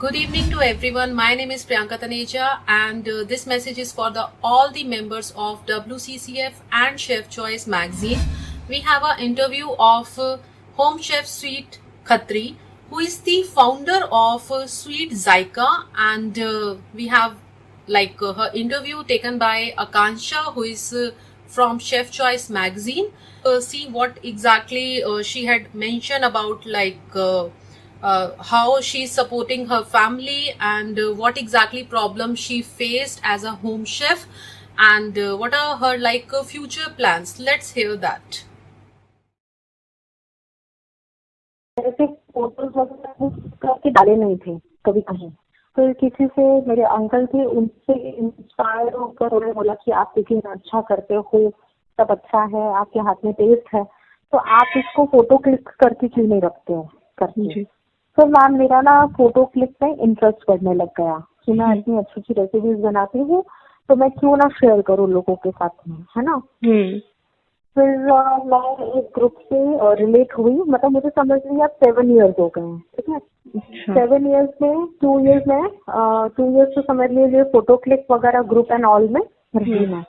Good evening to everyone. My name is Priyanka Taneja, and this message is for all the members of WCCF and Chef Choice magazine. We have an interview of Home Chef Sweet Khatri, who is the founder of Sweet Zyka, and we have her interview taken by Akansha, who is from Chef Choice magazine. See what exactly she had mentioned about how she's supporting her family and what exactly problems she faced as a home chef and what are her future plans. Let's hear that. ऐसे photos वगैरह करके डाले नहीं थे कभी कहीं। फिर किसी से मेरे अंकल थे, उनसे इंस्पायर होकर उन्होंने बोला कि आप कुकिंग अच्छा करते हो, सब अच्छा है, आपके हाथ में टेस्ट है, तो आप इसको फोटो क्लिक करके क्यों नहीं रखते हो करके। तो मैम मेरा ना फोटो क्लिक में इंटरेस्ट बढ़ने लग गया कि मैं इतनी अच्छी अच्छी रेसिपीज बनाती हूँ, तो मैं क्यों ना शेयर करूँ लोगों के साथ में, है ना। फिर मैं एक ग्रुप से रिलेट हुई, मतलब मुझे समझ लिया 7 इयर्स हो गए हैं, ठीक है। 7 इयर्स में 2 इयर्स में 2 इयर्स तो समझ लीजिए फोटो क्लिक वगैरह ग्रुप एंड ऑल में रही मैं।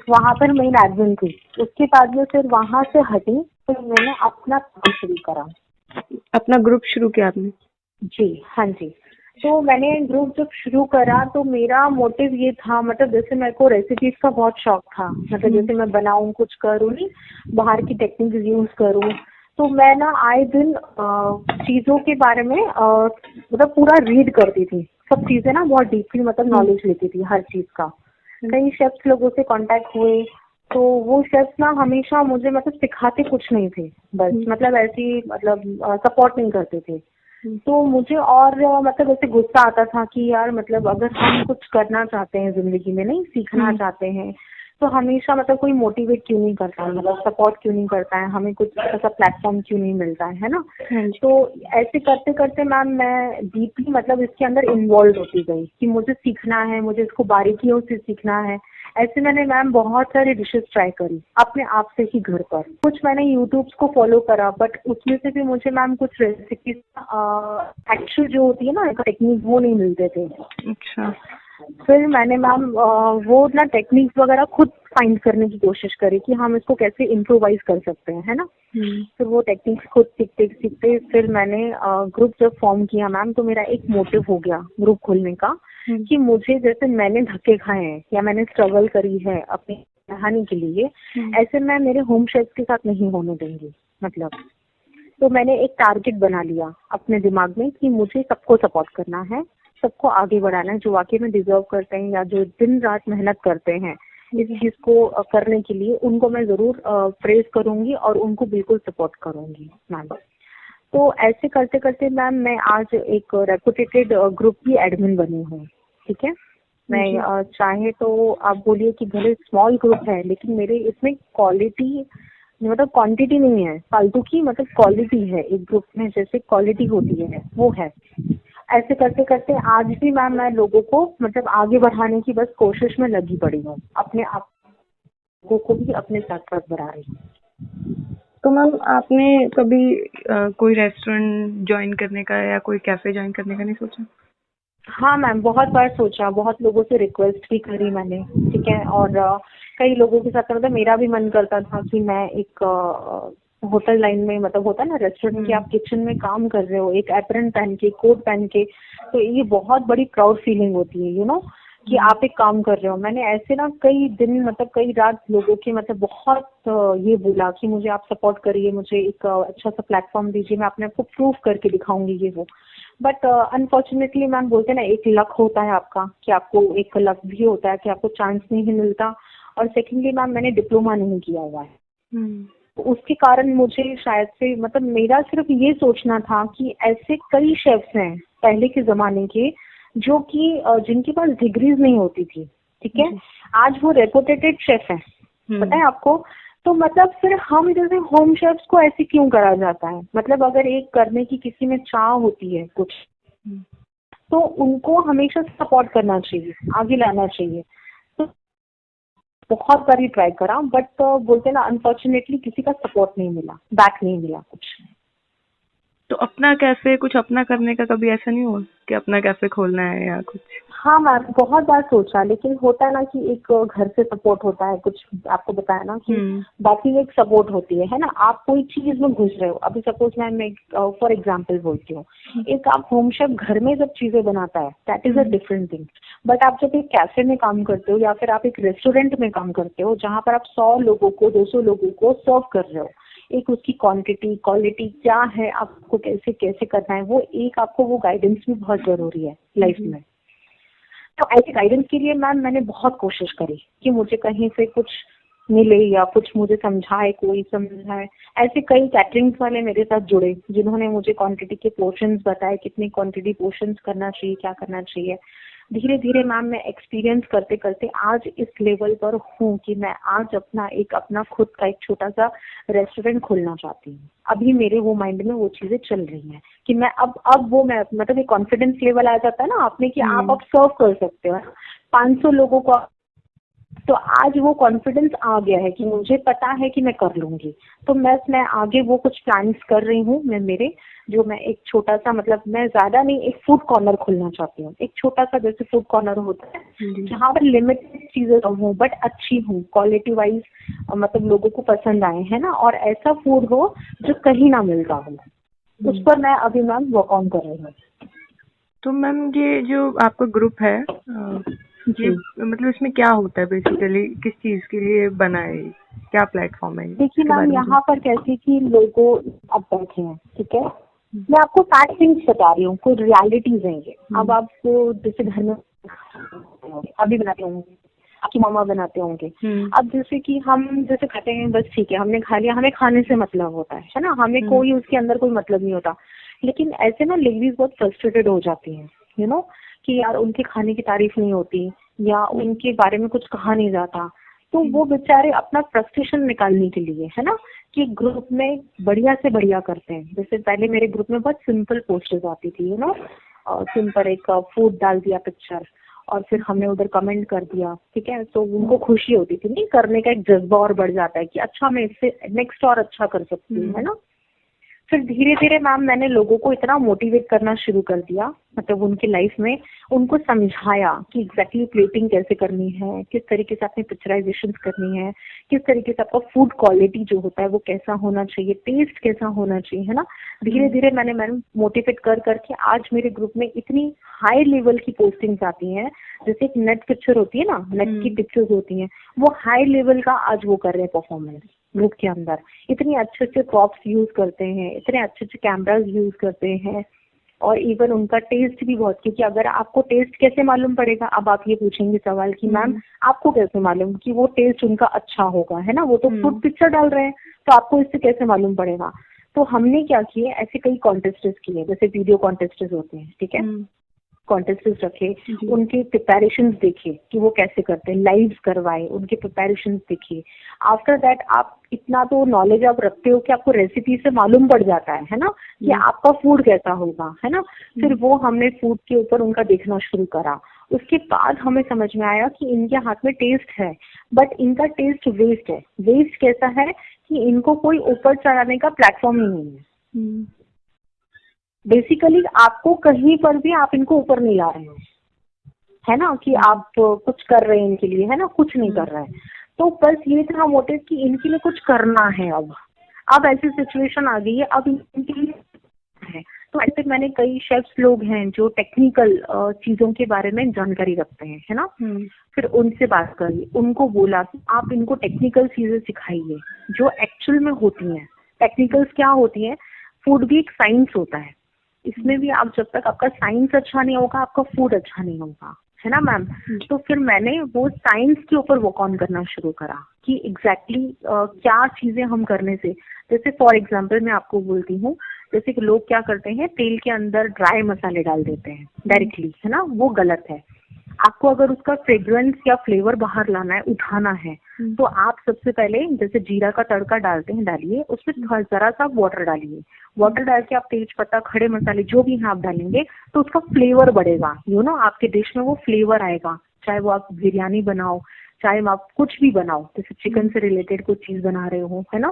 वहाँ पर मेन एडमिन थी। उसके बाद में फिर वहाँ से हटी, फिर मैंने अपना काम शुरू करा। अपना ग्रुप शुरू किया आपने? जी हाँ जी। तो मैंने ग्रुप जब शुरू करा तो मेरा मोटिव ये था, मतलब जैसे मेरे को रेसिपीज का बहुत शौक था, मतलब जैसे मैं बनाऊं, कुछ करूं, नहीं बाहर की टेक्निक यूज करूं, तो मैं ना आए दिन चीजों के बारे में मतलब पूरा रीड करती थी, सब चीजें ना बहुत डीपली मतलब नॉलेज लेती थी हर चीज का। कई शेफ्स लोगों से कांटेक्ट हुए, तो वो शेफ्स ना हमेशा मुझे मतलब सिखाते कुछ नहीं थे, बस मतलब ऐसी मतलब सपोर्ट नहीं करते थे। तो मुझे और मतलब ऐसे गुस्सा आता था कि यार मतलब अगर हम कुछ करना चाहते हैं जिंदगी में, नहीं सीखना चाहते हैं, तो हमेशा मतलब कोई मोटिवेट क्यों नहीं करता है, मतलब सपोर्ट क्यों नहीं करता है, हमें कुछ ऐसा प्लेटफॉर्म क्यों नहीं मिलता है ना। तो ऐसे करते करते मैम मैं डीपली मतलब इसके अंदर इन्वॉल्व होती गई कि मुझे सीखना है, मुझे इसको बारीकियों से सीखना है। ऐसे मैंने मैम बहुत सारी डिशेस ट्राई करी अपने आप से ही घर पर। कुछ मैंने यूट्यूब को फॉलो करा, बट उसमें से भी मुझे मैम कुछ रेसिपीज एक्चुअल जो होती है ना टेक्निक वो नहीं मिलते थे। अच्छा। फिर मैंने मैम वो ना टेक्निक्स वगैरह खुद फाइंड करने की कोशिश करी कि हम इसको कैसे इम्प्रोवाइज कर सकते हैं, है ना। फिर वो टेक्निक्स खुद सीखते सीखते फिर मैंने ग्रुप जब फॉर्म किया मैम, तो मेरा एक मोटिव हो गया ग्रुप खोलने का कि मुझे जैसे मैंने धक्के खाए हैं या मैंने स्ट्रगल करी है अपनी कहानी के लिए, ऐसे मैं मेरे होम शेफ के साथ नहीं होने दूंगी मतलब। तो मैंने एक टारगेट बना लिया अपने दिमाग में कि मुझे सबको सपोर्ट करना है, सबको आगे बढ़ाना है, जो वाकई में डिजर्व करते हैं या जो दिन रात मेहनत करते हैं इस चीज को करने के लिए, उनको मैं जरूर प्रेज करूंगी और उनको बिल्कुल सपोर्ट करूंगी मैम। तो ऐसे करते करते मैम मैं आज एक रेपुटेटेड ग्रुप की एडमिन बनी हूँ, ठीक है। मैं चाहे तो आप बोलिए कि भले स्मॉल ग्रुप है, लेकिन मेरे इसमें क्वालिटी मतलब क्वांटिटी नहीं है फालतू की, मतलब क्वालिटी है एक ग्रुप में, जैसे क्वालिटी होती है वो है। ऐसे करते करते आज भी मैम मैं लोगों को मतलब आगे बढ़ाने की बस कोशिश में लगी पड़ी हूँ, अपने आप लोगों को भी अपने साथ साथ बढ़ा रही हूँ। तो मैम आपने कभी कोई रेस्टोरेंट ज्वाइन करने का या कोई कैफे ज्वाइन करने का नहीं सोचा? हाँ मैम, बहुत बार सोचा, बहुत लोगों से रिक्वेस्ट भी करी मैंने, ठीक है। और कई लोगों के साथ मतलब मेरा भी मन करता था कि मैं एक होटल लाइन में, मतलब होता है ना रेस्टोरेंट के आप किचन में काम कर रहे हो एक एप्रन पहन के, कोट पहन के, तो ये बहुत बड़ी प्राउड फीलिंग होती है, यू नो, कि आप एक काम कर रहे हो। मैंने ऐसे ना कई दिन मतलब कई रात लोगों के मतलब बहुत ये बोला कि मुझे आप सपोर्ट करिए, मुझे एक अच्छा सा प्लेटफॉर्म दीजिए, मैं अपने आप को प्रूव करके दिखाऊंगी ये वो। बट अनफॉर्चुनेटली मैम बोलते हैं ना एक लक होता है आपका, कि आपको एक लक भी होता है कि आपको चांस नहीं मिलता। और सेकेंडली मैम मैंने डिप्लोमा नहीं किया हुआ है, तो उसके कारण मुझे शायद से मतलब मेरा सिर्फ ये सोचना था कि ऐसे कई शेफ्स हैं पहले के जमाने के जो कि जिनके पास डिग्रीज नहीं होती थी, ठीक है, आज वो रेपुटेटेड शेफ हैं, पता है आपको। तो मतलब फिर हम जैसे होम शेफ्स को ऐसे क्यों करा जाता है, मतलब अगर एक करने की किसी में चाह होती है कुछ, तो उनको हमेशा सपोर्ट करना चाहिए, आगे लाना चाहिए। तो बहुत बारी ट्राई करा, बट बोलते ना अनफॉर्चुनेटली किसी का सपोर्ट नहीं मिला, बैक नहीं मिला कुछ। तो अपना कैफे, कुछ अपना करने का कभी ऐसा नहीं हुआ कि अपना कैफे खोलना है या कुछ? हाँ मैम, बहुत बार सोचा, लेकिन होता है ना कि एक घर से सपोर्ट होता है, कुछ आपको बताया ना कि बाकी एक सपोर्ट होती है ना। आप कोई चीज में घुस रहे हो, अभी सपोज मैं फॉर एग्जांपल बोलती हूँ, एक आप होम शेफ घर में जब चीजें बनाता है, that is a different thing. But आप जब एक कैफे में काम करते हो या फिर आप एक रेस्टोरेंट में काम करते हो जहाँ पर आप 100 लोगों को 200 लोगों को सर्व कर रहे हो, एक उसकी क्वांटिटी क्वालिटी क्या है, आपको कैसे कैसे करना है, वो एक आपको वो गाइडेंस भी बहुत जरूरी है लाइफ में। तो ऐसे गाइडेंस के लिए मैम मैंने बहुत कोशिश करी कि मुझे कहीं से कुछ मिले या कुछ मुझे समझाए, कोई समझाए। ऐसे कई कैटरिंग वाले मेरे साथ जुड़े जिन्होंने मुझे क्वांटिटी के पोर्शंस बताए, कितनी क्वांटिटी पोर्शंस करना चाहिए, क्या करना चाहिए। धीरे धीरे मैम मैं एक्सपीरियंस करते करते आज इस लेवल पर हूँ कि मैं आज अपना खुद का एक छोटा सा रेस्टोरेंट खोलना चाहती हूँ। अभी मेरे वो माइंड में वो चीजें चल रही हैं कि मैं अब वो मैं मतलब एक कॉन्फिडेंस लेवल आ जाता है ना आपने कि आप अब सर्व कर सकते हो 500 लोगों को। तो आज वो कॉन्फिडेंस आ गया है कि मुझे पता है कि मैं कर लूंगी। तो मैं आगे वो कुछ प्लान्स कर रही हूँ। मैं एक छोटा सा, मतलब मैं ज्यादा नहीं, एक फूड कॉर्नर खोलना चाहती हूँ। एक छोटा सा जैसे फूड कॉर्नर होता है जहाँ पर लिमिटेड चीजें कम हो बट अच्छी हो, क्वालिटी वाइज मतलब लोगों को पसंद आए, है ना, और ऐसा फूड हो जो कहीं ना मिलता हो। उस पर मैं अभी मैम वर्क ऑन कर रही हूँ। तो मैम ये जो आपका ग्रुप है, ये मतलब इसमें क्या होता है बेसिकली, किस चीज के लिए बना है, क्या प्लेटफॉर्म है? देखिए मैम, यहाँ पर कैसे कि लोगों अब बैठे हैं, ठीक है, मैं आपको फैक्ट थिंग्स बता रही हूँ, कोई रियलिटीज हैं ये। अब आपको जैसे घर में अभी बनाते होंगे, आपकी मामा बनाते होंगे। अब जैसे कि हम जैसे खाते हैं, बस ठीक है, हमने खा लिया, हमें खाने से मतलब होता है ना, हमें कोई उसके अंदर कोई मतलब नहीं होता। लेकिन ऐसे ना लेडीज बहुत फ्रस्ट्रेटेड हो जाती हैं, यू नो, कि यार उनके खाने की तारीफ नहीं होती या उनके बारे में कुछ कहा नहीं जाता। तो वो बेचारे अपना फ्रस्ट्रेशन निकालने के लिए, है ना, कि ग्रुप में बढ़िया से बढ़िया करते हैं। जैसे पहले मेरे ग्रुप में बहुत सिंपल पोस्टर्स आती थी, यू नो, सिंपल एक फूड डाल दिया पिक्चर और फिर हमने उधर कमेंट कर दिया, ठीक है, तो उनको खुशी होती थी, नहीं करने का एक जज्बा और बढ़ जाता है कि अच्छा मैं इससे नेक्स्ट और अच्छा कर सकती हूँ, है ना। फिर धीरे धीरे मैम मैंने लोगों को इतना मोटिवेट करना शुरू कर दिया, मतलब उनकी लाइफ में उनको समझाया कि एग्जैक्टली प्लेटिंग कैसे करनी है, किस तरीके से आपने पिक्चराइजेशन करनी है, किस तरीके से आपका फूड क्वालिटी जो होता है वो कैसा होना चाहिए, टेस्ट कैसा होना चाहिए, है ना। धीरे धीरे मैंने मोटिवेट कर करके आज मेरे ग्रुप में इतनी हाई लेवल की पोस्टिंग्स आती हैं। जैसे एक नेट पिक्चर होती है ना, नेट की पिक्चर्स होती हैं, वो हाई लेवल का आज वो कर रहे हैं परफॉर्मेंस ग्रुप के अंदर। इतने अच्छे अच्छे प्रॉप्स यूज करते हैं, इतने अच्छे अच्छे कैमरास यूज करते हैं, और इवन उनका टेस्ट भी बहुत, क्योंकि अगर आपको टेस्ट कैसे मालूम पड़ेगा, अब आप ये पूछेंगे सवाल कि मैम आपको कैसे मालूम कि वो टेस्ट उनका अच्छा होगा, है ना, वो तो फूड पिक्चर डाल रहे हैं, तो आपको इससे कैसे मालूम पड़ेगा। तो हमने क्या किए, ऐसे कई कॉन्टेस्टेस किए, जैसे वीडियो कॉन्टेस्टेस होते हैं, ठीक है, कॉन्टेस्टेस रखे, उनके प्रिपरेशन देखे कि वो कैसे करते हैं, लाइव करवाए, उनके प्रिपरेशन देखे। आफ्टर दैट आप इतना तो नॉलेज आप रखते हो कि आपको रेसिपी से मालूम पड़ जाता है ना, कि आपका फूड कैसा होगा, है ना। फिर वो हमने फूड के ऊपर उनका देखना शुरू करा। उसके बाद हमें समझ में आया कि इनके हाथ में टेस्ट है बट इनका टेस्ट वेस्ट है। वेस्ट कैसा है कि इनको कोई ऊपर चढ़ाने का प्लेटफॉर्म ही नहीं है। बेसिकली आपको कहीं पर भी आप इनको ऊपर नहीं ला रहे हैं, है ना, कि आप कुछ कर रहे हैं इनके लिए, है ना, कुछ नहीं कर रहे हैं। तो बस ये था मोटिव कि इनके लिए कुछ करना है। अब ऐसी सिचुएशन आ गई है, अब इनके लिए है। तो ऐसे मैंने कई शेफ्स लोग हैं जो टेक्निकल चीजों के बारे में जानकारी रखते हैं, है ना, फिर उनसे बात करी, उनको बोला कि आप इनको टेक्निकल चीजें सिखाइए जो एक्चुअल में होती हैं। टेक्निकल्स क्या होती हैं, फूड भी एक साइंस होता है, इसमें भी आप जब तक आपका साइंस अच्छा नहीं होगा आपका फूड अच्छा नहीं होगा, है ना मैम। तो फिर मैंने वो साइंस के ऊपर वर्क ऑन करना शुरू करा कि एग्जैक्टली क्या चीजें हम करने से, जैसे फॉर एग्जांपल मैं आपको बोलती हूँ, जैसे कि लोग क्या करते हैं, तेल के अंदर ड्राई मसाले डाल देते हैं डायरेक्टली, है ना, वो गलत है। आपको अगर उसका फ्रेग्रेंस या फ्लेवर बाहर लाना है, उठाना है, तो आप सबसे पहले जैसे जीरा का तड़का डालते हैं, डालिए, उसमें जरा सा वाटर डालिए, वाटर डाल के आप तेज पत्ता, खड़े मसाले जो भी हैं आप डालेंगे, तो उसका फ्लेवर बढ़ेगा, यू नो, आपके डिश में वो फ्लेवर आएगा। चाहे वो आप बिरयानी बनाओ, चाहे आप कुछ भी बनाओ, जैसे चिकन से रिलेटेड कुछ चीज बना रहे हो, है ना,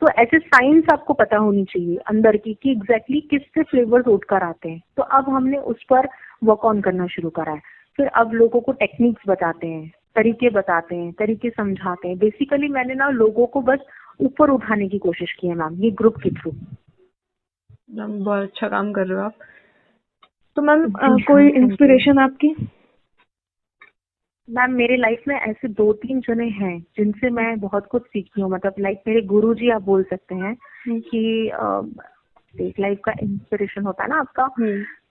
तो ऐसे साइंस आपको पता होनी चाहिए अंदर की कि एग्जैक्टली किससे फ्लेवर्स उठकर आते हैं। तो अब हमने उस पर वर्क ऑन करना शुरू करा है। फिर अब लोगों को टेक्निक्स बताते हैं, तरीके बताते हैं, तरीके समझाते हैं। बेसिकली मैंने ना लोगों को बस ऊपर उठाने की कोशिश की है मैम, ये ग्रुप के थ्रू। मैम बहुत अच्छा काम कर रहे हो आप। तो मैम जी कोई हाँ, thank you। इंस्पिरेशन आपकी? मैम मेरे लाइफ में ऐसे 2-3 जने हैं जिनसे मैं बहुत कुछ सीखी हूँ, मतलब लाइक मेरे गुरुजी आप बोल सकते हैं कि एक लाइफ का इंस्पिरेशन होता है ना आपका।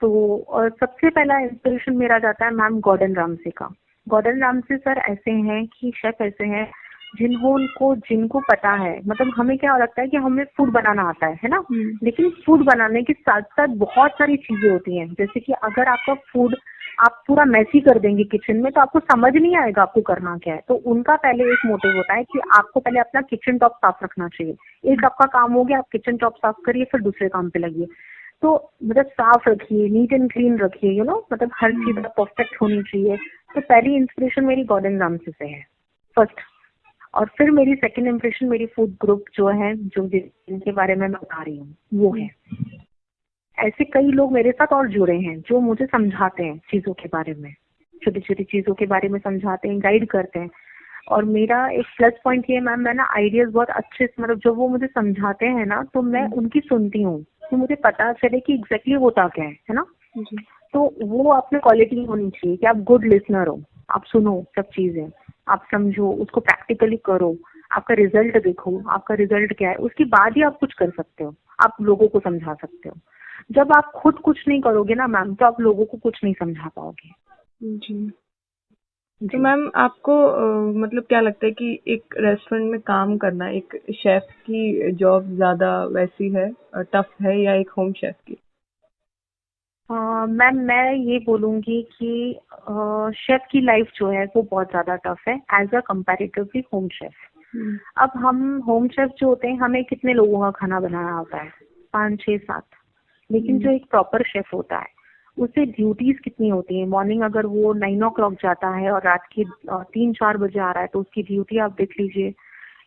तो और सबसे पहला इंस्पिरेशन मेरा जाता है मैम गॉर्डन रामसे का। गॉर्डन रामसे सर ऐसे हैं कि शेफ ऐसे हैं जिनको पता है, मतलब हमें क्या लगता है कि हमें फूड बनाना आता है ना, लेकिन फूड बनाने के साथ साथ बहुत सारी चीजें होती हैं। जैसे कि अगर आपका फूड आप पूरा मैसी कर देंगे किचन में तो आपको समझ नहीं आएगा आपको करना क्या है। तो उनका पहले एक मोटिव होता है कि आपको पहले अपना किचन टॉप साफ रखना चाहिए। एक आपका काम हो गया, आप किचन टॉप साफ करिए, फिर दूसरे काम पे लगिए। तो मतलब साफ रखिए, नीट एंड क्लीन रखिए, यू नो, मतलब हर चीज परफेक्ट होनी चाहिए। तो पहली इंस्पिरेशन मेरी गॉर्डन रामसे से है फर्स्ट। और फिर मेरी सेकंड इम्प्रेशन मेरी फूड ग्रुप जो है, जो जिनके बारे में मैं बता रही हूँ वो है। ऐसे कई लोग मेरे साथ और जुड़े हैं जो मुझे समझाते हैं चीजों के बारे में, छोटी छोटी चीजों के बारे में समझाते हैं, गाइड करते हैं। और मेरा एक प्लस पॉइंट ये मैम, मैं ना आइडियाज बहुत अच्छे से, मतलब जो वो मुझे समझाते हैं ना तो मैं उनकी सुनती हूँ कि मुझे पता चले कि एग्जैक्टली होता क्या है ना। तो वो अपने क्वालिटी होनी चाहिए कि आप गुड लिसनर हो, आप सुनो सब चीजें, आप समझो, उसको प्रैक्टिकली करो, आपका रिजल्ट देखो, आपका रिजल्ट क्या है, उसके बाद ही आप कुछ कर सकते हो, आप लोगों को समझा सकते हो। जब आप खुद कुछ नहीं करोगे ना मैम तो आप लोगों को कुछ नहीं समझा पाओगे। जी। तो मैम आपको मतलब क्या लगता है कि एक रेस्टोरेंट में काम करना, एक शेफ की जॉब ज्यादा वैसी है, टफ है, या एक होम शेफ की? मैम मैं ये बोलूंगी कि शेफ की लाइफ जो है वो बहुत ज्यादा टफ है as a comparatively home chef. अब हम होम शेफ जो होते हैं हमें कितने लोगों का खाना बनाना होता है, 5-6-7। लेकिन जो एक प्रॉपर शेफ होता है उसे ड्यूटीज कितनी होती है। मॉर्निंग अगर वो 9 o'clock जाता है और रात के 3-4 बजे आ रहा है तो उसकी ड्यूटी आप देख लीजिए।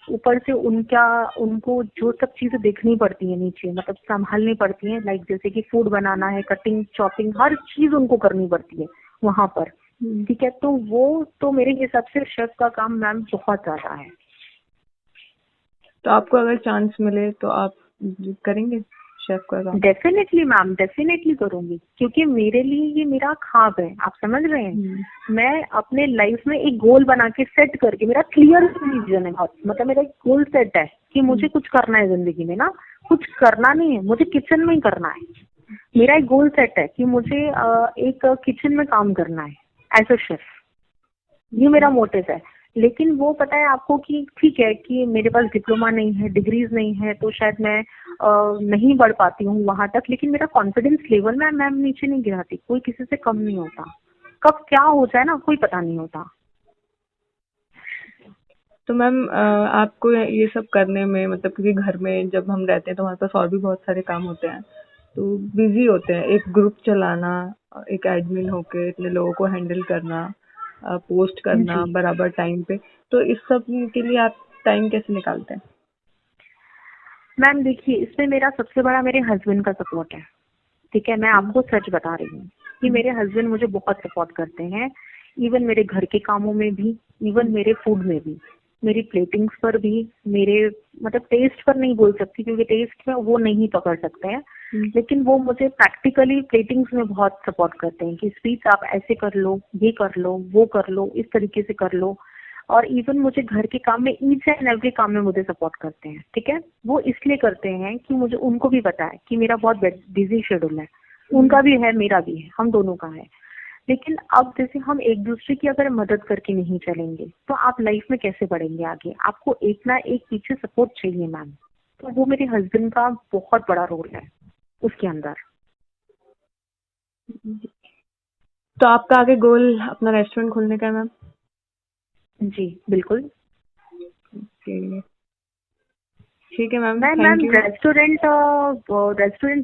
ऊपर से उनको जो सब चीजें देखनी पड़ती है नीचे, मतलब संभालनी पड़ती है, लाइक जैसे कि फूड बनाना है, कटिंग चॉपिंग हर चीज उनको करनी पड़ती है वहां पर। ठीक है, तो वो तो मेरे हिसाब से शेफ का काम मैम बहुत ज्यादा है। तो आपको अगर चांस मिले तो आप करेंगे शेफ का काम? डेफिनेटली मैम, डेफिनेटली करूंगी, क्योंकि मेरे लिए ये मेरा ख्वाब है, आप समझ रहे हैं। मैं अपने लाइफ में एक गोल बना के सेट करके, मेरा क्लियर विजन है बहुत, मतलब मेरा एक गोल सेट है कि मुझे कुछ करना है जिंदगी में ना, कुछ करना नहीं है, मुझे किचन में ही करना है। मेरा एक गोल सेट है कि मुझे एक किचन में काम करना है एज अ शेफ, ये मेरा मोटिव है। लेकिन वो पता है आपको कि ठीक है कि मेरे पास डिप्लोमा नहीं है, डिग्रीज नहीं है, तो शायद मैं नहीं बढ़ पाती हूँ वहां तक। लेकिन मेरा कॉन्फिडेंस लेवल मैम नीचे नहीं गिराती, कोई किसी से कम नहीं होता। कब क्या हो जाए ना कोई पता नहीं होता। तो मैम आपको ये सब करने में, मतलब क्योंकि घर में जब हम रहते हैं तो हमारे पास और भी बहुत सारे काम होते हैं, तो बिजी होते हैं, एक ग्रुप चलाना, एक एडमिन होके इतने लोगों को हैंडल करना, पोस्ट करना बराबर टाइम पे, तो इस सब के लिए आप टाइम कैसे निकालते हैं? मैम देखिए, इसमें मेरा सबसे बड़ा मेरे हस्बैंड का सपोर्ट है। ठीक है, मैं आपको सच बता रही हूँ कि मेरे हस्बैंड मुझे बहुत सपोर्ट करते हैं, इवन मेरे घर के कामों में भी, इवन मेरे फूड में भी, मेरी प्लेटिंग्स पर भी, मेरे मतलब टेस्ट पर नहीं बोल सकती क्योंकि टेस्ट में वो नहीं पकड़ सकते हैं, लेकिन वो मुझे प्रैक्टिकली प्लेटिंग्स में बहुत सपोर्ट करते हैं कि स्वीट्स आप ऐसे कर लो, ये कर लो, वो कर लो, इस तरीके से कर लो। और इवन मुझे घर के काम में, ईच एंड एवरी काम में मुझे सपोर्ट करते हैं। ठीक है, वो इसलिए करते हैं कि मुझे उनको भी पता है कि मेरा बहुत बिजी शेड्यूल है, उनका भी है, मेरा भी है, हम दोनों का है। लेकिन अब जैसे हम एक दूसरे की अगर मदद करके नहीं चलेंगे तो आप लाइफ में कैसे बढ़ेंगे आगे। आपको एक ना एक पीछे सपोर्ट चाहिए मैम, तो वो मेरे हस्बैंड का बहुत बड़ा रोल है उसके अंदर। तो आपका आगे गोल अपना रेस्टोरेंट खोलने का है मैम? जी बिल्कुल। ठीक है मैम, मैम रेस्टोरेंट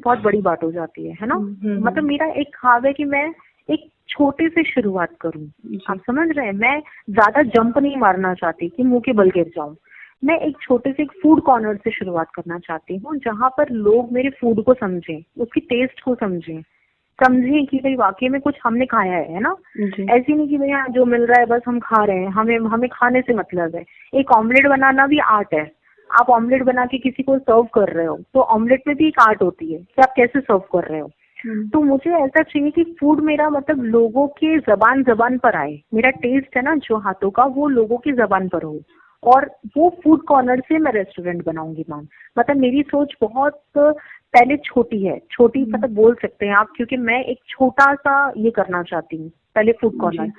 बहुत बड़ी बात हो जाती है ना। मतलब मेरा एक ख्वाब है कि मैं एक छोटे से शुरुआत करूं। जी। आप समझ रहे हैं, मैं ज्यादा जंप नहीं मारना चाहती कि मुंह के बल गिर जाऊं। मैं एक छोटे से एक फूड कॉर्नर से शुरुआत करना चाहती हूँ, जहां पर लोग मेरे फूड को समझें, उसकी टेस्ट को समझें कि भाई वाकई में कुछ हमने खाया है ना। जी। ऐसी नहीं कि भाई हाँ जो मिल रहा है बस हम खा रहे हैं, हमें खाने से मतलब है। एक ऑमलेट बनाना भी आर्ट है। आप ऑमलेट बना के किसी को सर्व कर रहे हो तो ऑमलेट में भी एक आर्ट होती है कि आप कैसे सर्व कर रहे हो। तो मुझे ऐसा चाहिए कि फूड मेरा मतलब लोगों के जबान पर आए, मेरा टेस्ट है ना जो हाथों का वो लोगों की जबान पर हो, और वो फूड कॉर्नर से मैं रेस्टोरेंट बनाऊंगी मैम। मतलब मेरी सोच बहुत पहले छोटी है, छोटी मतलब बोल सकते हैं आप, क्योंकि मैं एक छोटा सा ये करना चाहती हूँ पहले फूड कॉर्नर।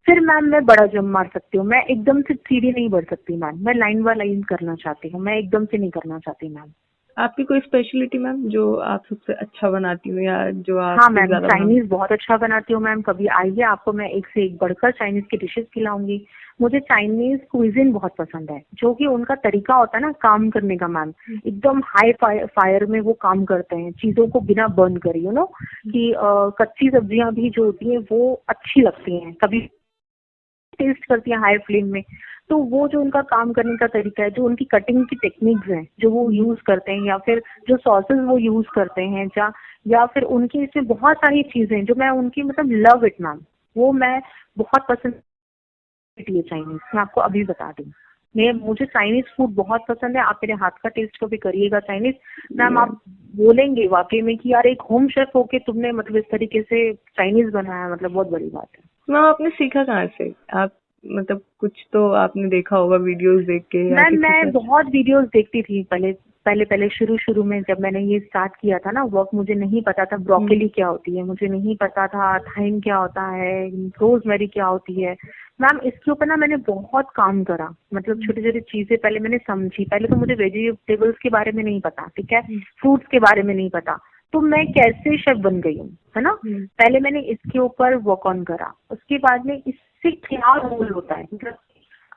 फिर मैम मैं बड़ा जम मार सकती हूँ, मैं एकदम से सीढ़ी नहीं बढ़ सकती मैम, मैं लाइन बाय लाइन करना चाहती हूँ, मैं एकदम से नहीं करना चाहती मैम। आपकी कोई स्पेशलिटी मैम जो आप सबसे अच्छा बनाती हो या जो हाँ आप मैम, ज्यादा चाइनीज बहुत अच्छा बनाती हूँ मैम, कभी आइए, आपको मैं एक से एक बढ़कर चाइनीज की डिशेस खिलाऊंगी। मुझे चाइनीज क्विजिन बहुत पसंद है, जो कि उनका तरीका होता है ना काम करने का मैम, एकदम हाई फायर में वो काम करते हैं चीजों को बिना बर्न करे, यू नो कि कच्ची सब्जियां भी जो होती हैं वो अच्छी लगती हैं, कभी टेस्ट करती है हाई फ्लेम में। तो वो जो उनका काम करने का तरीका है, जो उनकी कटिंग की टेक्निक्स हैं जो वो यूज करते हैं, या फिर जो सॉसेस वो यूज करते हैं, या फिर उनकी इसमें बहुत सारी चीजें हैं जो मैं उनकी मतलब लव इट मैम, वो मैं बहुत पसंद करती है चाइनीज। मैं आपको अभी बता दूं, मुझे चाइनीज फूड बहुत पसंद है। आप मेरे हाथ का टेस्ट कभी करिएगा चाइनीज मैम, आप बोलेंगे वाकई में कि यार एक होम शेफ होके तुमने मतलब इस तरीके से चाइनीज बनाया, मतलब बहुत बड़ी बात है। मैम आपने सीखा कहाँ से? आप मतलब कुछ तो आपने देखा होगा वीडियोस देख के या मैम किसी मैं से? बहुत वीडियोस देखती थी पहले शुरू में जब मैंने ये स्टार्ट किया था ना वर्क, मुझे नहीं पता था ब्रोकली क्या होती है, मुझे नहीं पता था थाइम क्या होता है, रोजमेरी क्या होती है। मैम इसके ऊपर ना मैंने बहुत काम करा, मतलब छोटी छोटी चीजें पहले मैंने समझी। पहले तो मुझे वेजिटेबल्स के बारे में नहीं पता, ठीक है, फ्रूट्स के बारे में नहीं पता, तो मैं कैसे शेफ बन गई हूँ, है ना। पहले मैंने इसके ऊपर वर्क ऑन करा, उसके बाद में इससे क्या रोल होता है, मतलब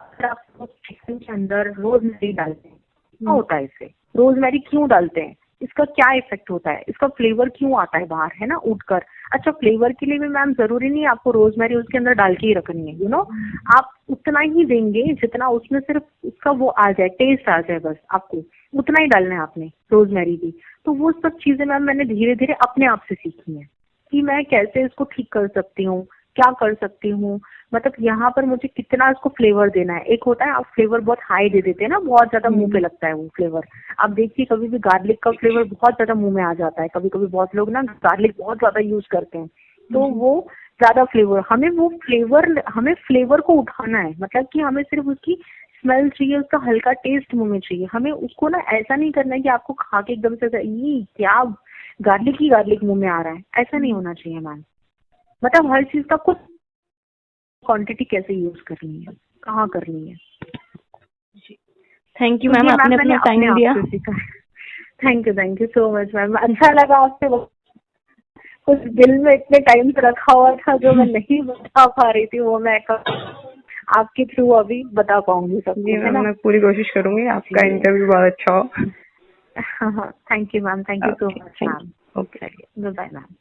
अगर आप चिकन के अंदर रोजमेरी डालते हैं क्या होता है, इससे रोजमेरी क्यों डालते हैं, इसका क्या इफेक्ट होता है, इसका फ्लेवर क्यों आता है बाहर, है ना, उठकर। अच्छा फ्लेवर के लिए भी मैम जरूरी नहीं आपको रोजमेरी उसके अंदर डाल के ही रखनी है, यू नो, आप उतना ही देंगे जितना उसमें सिर्फ उसका वो आ जाए, टेस्ट आ जाए, बस आपको उतना ही डालना है आपने रोजमेरी भी। तो वो सब चीजें मैम मैंने धीरे धीरे अपने आप से सीखी है कि मैं कैसे इसको ठीक कर सकती हूँ, क्या कर सकती हूँ, मतलब यहाँ पर मुझे कितना इसको फ्लेवर देना है। एक होता है आप फ्लेवर बहुत हाई दे देते हैं ना, बहुत ज्यादा मुंह पे लगता है वो फ्लेवर। आप देखिए कभी भी गार्लिक का फ्लेवर बहुत ज्यादा मुंह में आ जाता है, कभी कभी बहुत लोग ना गार्लिक बहुत ज्यादा यूज करते हैं, तो वो ज्यादा फ्लेवर, हमें फ्लेवर को उठाना है, मतलब कि हमें सिर्फ उसकी स्मेल चाहिए, उसका हल्का टेस्ट मुंह में चाहिए, हमें उसको ना ऐसा नहीं करना है कि आपको खा के एकदम से ये क्या गार्लिक मुंह में आ रहा है, ऐसा नहीं होना चाहिए मैम। मतलब हर चीज का कुछ क्वांटिटी कैसे यूज करनी है, कहाँ करनी है। थैंक यू तो मैम, ये आपने मैंने अपना अपने टाइम आप दिया। से सीखा। Thank you so much ma'am, अच्छा लगा आपसे कुछ दिल में इतने टाइम से रखा हुआ था जो मैं नहीं बता पा रही थी, वो मैं आपके थ्रू अभी बता पाऊंगी जी सबको, है मैम, ना। मैं पूरी कोशिश करूंगी आपका जी इंटरव्यू बहुत अच्छा हो। हाँ, thank you ma'am, thank you so much thank ma'am. You. Okay. चलिए बाय मैम।